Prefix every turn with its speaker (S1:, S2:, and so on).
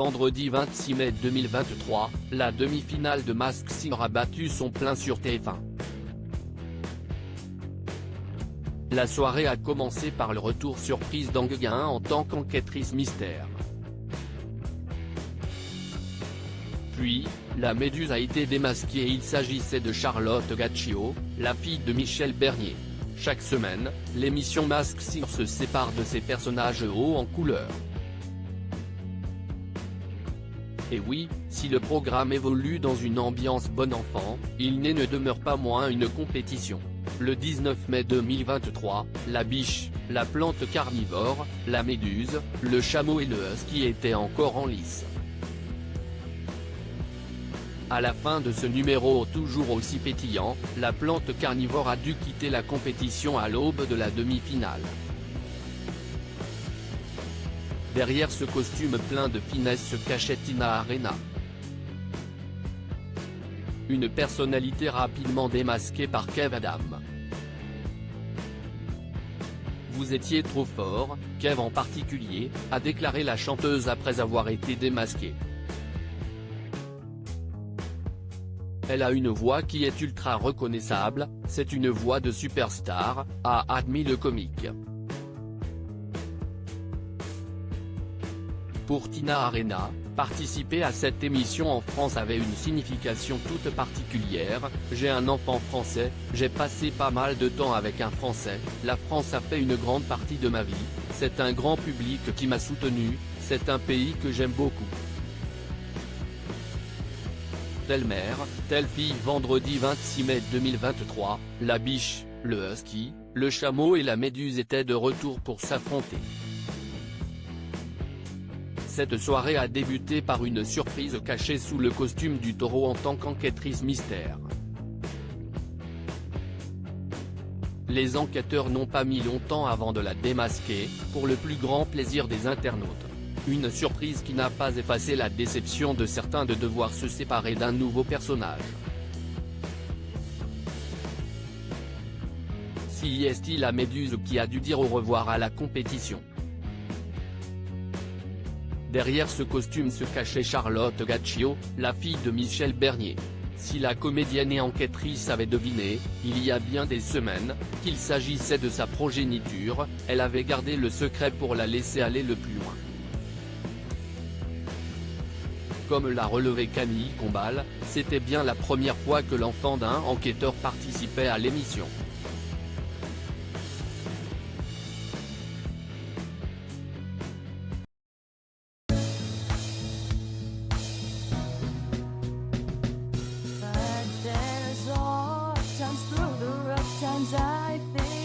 S1: Vendredi 26 mai 2023, la demi-finale de Masked Singer a battu son plein sur TF1. La soirée a commencé par le retour surprise d'Anguin en tant qu'enquêtrice mystère. Puis, la méduse a été démasquée et il s'agissait de Charlotte Gaccio, la fille de Michel Bernier. Chaque semaine, l'émission Masked Singer se sépare de ses personnages hauts en couleur. Et oui, si le programme évolue dans une ambiance bon enfant, il ne demeure pas moins une compétition. Le 19 mai 2023, la biche, la plante carnivore, la méduse, le chameau et le husky étaient encore en lice. À la fin de ce numéro toujours aussi pétillant, la plante carnivore a dû quitter la compétition à l'aube de la demi-finale. Derrière ce costume plein de finesse se cachait Tina Arena. Une personnalité rapidement démasquée par Kev Adam. Vous étiez trop fort, Kev en particulier, a déclaré la chanteuse après avoir été démasquée. Elle a une voix qui est ultra reconnaissable, c'est une voix de superstar, a admis le comique. Pour Tina Arena, participer à cette émission en France avait une signification toute particulière. J'ai un enfant français, j'ai passé pas mal de temps avec un Français, la France a fait une grande partie de ma vie, c'est un grand public qui m'a soutenu, c'est un pays que j'aime beaucoup. Telle mère, telle fille. Vendredi 26 mai 2023, la biche, le husky, le chameau et la méduse étaient de retour pour s'affronter. Cette soirée a débuté par une surprise cachée sous le costume du taureau en tant qu'enquêtrice mystère. Les enquêteurs n'ont pas mis longtemps avant de la démasquer, pour le plus grand plaisir des internautes. Une surprise qui n'a pas effacé la déception de certains de devoir se séparer d'un nouveau personnage. Si est-il la méduse qui a dû dire au revoir à la compétition. Derrière ce costume se cachait Charlotte Gaccio, la fille de Michel Bernier. Si la comédienne et enquêtrice avait deviné, il y a bien des semaines, qu'il s'agissait de sa progéniture, elle avait gardé le secret pour la laisser aller le plus loin. Comme l'a relevé Camille Combal, c'était bien la première fois que l'enfant d'un enquêteur participait à l'émission.
S2: But there's all times through the rough times I think